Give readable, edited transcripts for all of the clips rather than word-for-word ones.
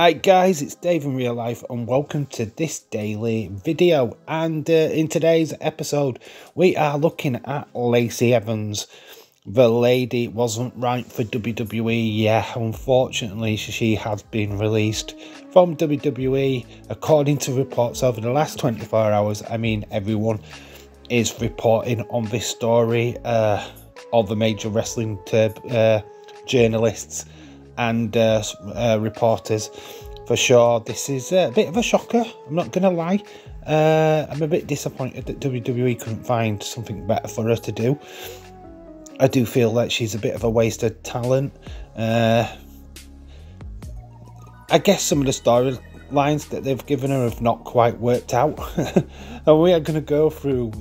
Hi guys, it's Dave in real life and welcome to this daily video. And in today's episode we are looking at Lacey Evans. The lady wasn't right for WWE. Yeah, unfortunately she has been released from WWE according to reports over the last 24 hours. I mean, everyone is reporting on this story, all the major wrestling journalists and reporters for sure. This is a bit of a shocker, I'm not gonna lie. I'm a bit disappointed that WWE couldn't find something better for her to do. I do feel that she's a bit of a wasted talent. I guess some of the storylines that they've given her have not quite worked out. And we are going to go through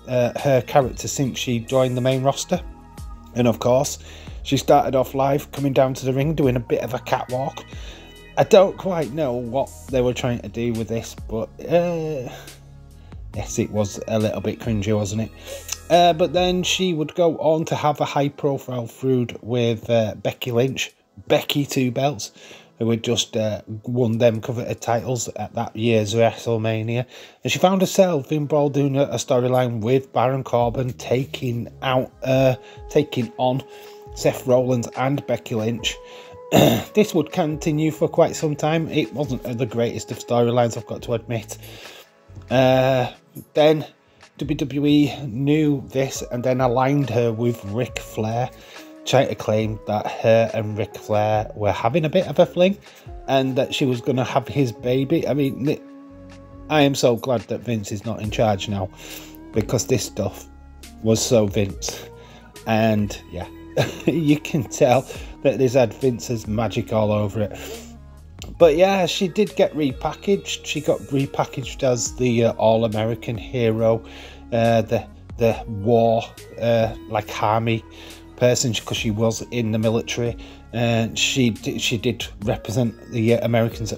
her character since she joined the main roster. And of course, she started off live coming down to the ring doing a bit of a catwalk. I don't quite know what they were trying to do with this, but yes, it was a little bit cringy, wasn't it? But then she would go on to have a high-profile feud with Becky Lynch, Becky Two Belts, who had just won them coveted titles at that year's WrestleMania. And she found herself embroiled in a storyline with Baron Corbin taking on Seth Rollins and Becky Lynch. This would continue for quite some time. It wasn't the greatest of storylines, I've got to admit. Then WWE knew this and then aligned her with Ric Flair, trying to claim that her and Ric Flair were having a bit of a fling and that she was going to have his baby. I mean, I am so glad that Vince is not in charge now, because this stuff was so Vince. And yeah, you can tell that this had Vince's magic all over it. But yeah, she did get repackaged. She got repackaged as the all-American hero, the war like army person, because she was in the military, and she did represent the Americans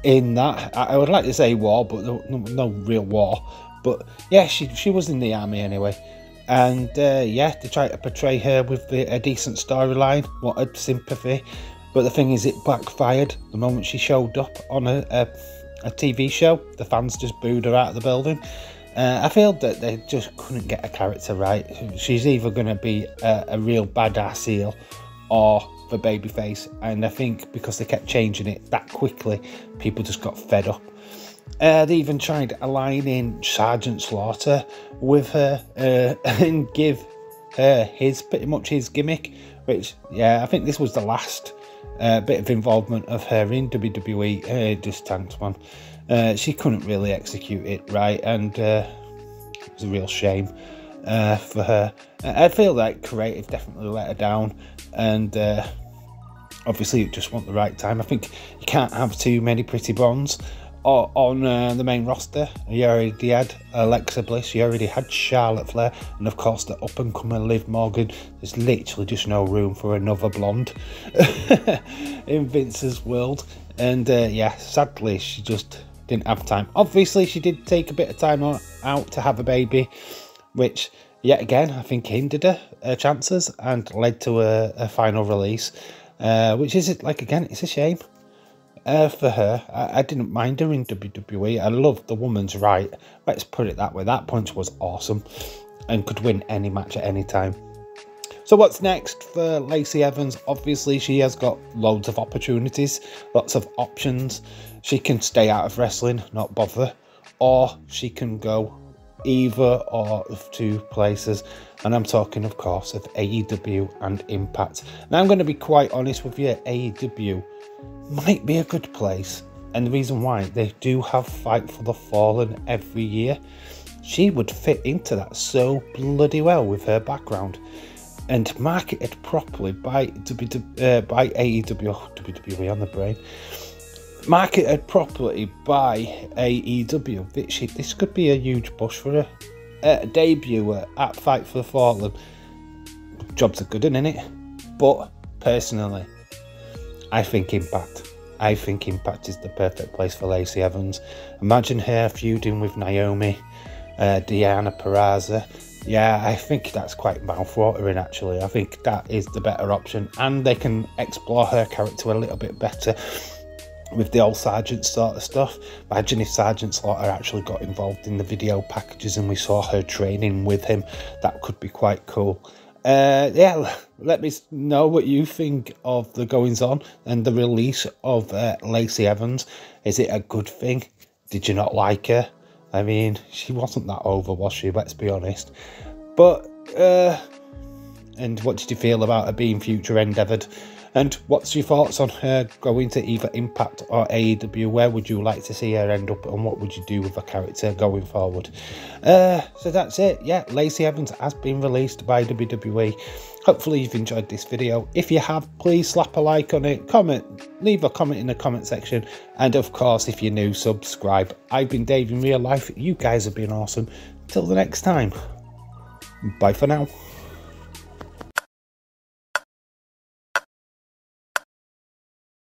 in that. I would like to say war, but no real war. But yeah, she was in the army anyway. And yeah, they tried to portray her with a decent storyline, wanted sympathy. But the thing is, it backfired. The moment she showed up on a TV show, the fans just booed her out of the building. I feel that they just couldn't get a character right. She's either going to be a real badass heel or the babyface. And I think because they kept changing it that quickly, people just got fed up. They even tried aligning Sergeant Slaughter with her and give her pretty much his gimmick. Which, yeah, I think this was the last bit of involvement of her in WWE. Just tanked, man. She couldn't really execute it right, and it was a real shame for her. I feel like creative definitely let her down, and obviously it just wasn't the right time. I think you can't have too many pretty blondes on the main roster. You already had Alexa Bliss, you already had Charlotte Flair, and of course the up-and-coming Liv Morgan. There's literally just no room for another blonde in Vince's world. And yeah, sadly she just didn't have time. Obviously she did take a bit of time out to have a baby, which yet again I think hindered her chances and led to a final release, which is, like, again, it's a shame. For her, I didn't mind her in WWE. I loved the woman's right. Let's put it that way. That punch was awesome and could win any match at any time. So what's next for Lacey Evans? Obviously, she has got loads of opportunities, lots of options. She can stay out of wrestling, not bother, or she can go either or of two places. And I'm talking, of course, of AEW and Impact. Now, I'm going to be quite honest with you, AEW might be a good place, and the reason why, they do have Fight for the Fallen every year. She would fit into that so bloody well with her background, and marketed properly by AEW, oh, WWE on the brain, marketed properly by AEW. This could be a huge push for her. Debut at Fight for the Fallen. Jobs are good, isn't it? But personally, I think Impact. I think Impact is the perfect place for Lacey Evans. Imagine her feuding with Naomi, Deonna Purrazzo, Yeah, I think that's quite mouth-watering, actually. I think that is the better option, and they can explore her character a little bit better with the old Sergeant sort of stuff. Imagine if Sergeant Slaughter actually got involved in the video packages and we saw her training with him. That could be quite cool. Yeah, let me know what you think of the goings-on and the release of Lacey Evans. Is it a good thing? Did you not like her? I mean, she wasn't that over, was she? Let's be honest. But, and what did you feel about her being future endeavoured? And what's your thoughts on her going to either Impact or AEW? Where would you like to see her end up, and what would you do with her character going forward? So that's it. Yeah, Lacey Evans has been released by WWE. Hopefully you've enjoyed this video. If you have, please slap a like on it, leave a comment in the comment section, and of course, if you're new, subscribe. I've been Dave in real life. You guys have been awesome. Till the next time. Bye for now.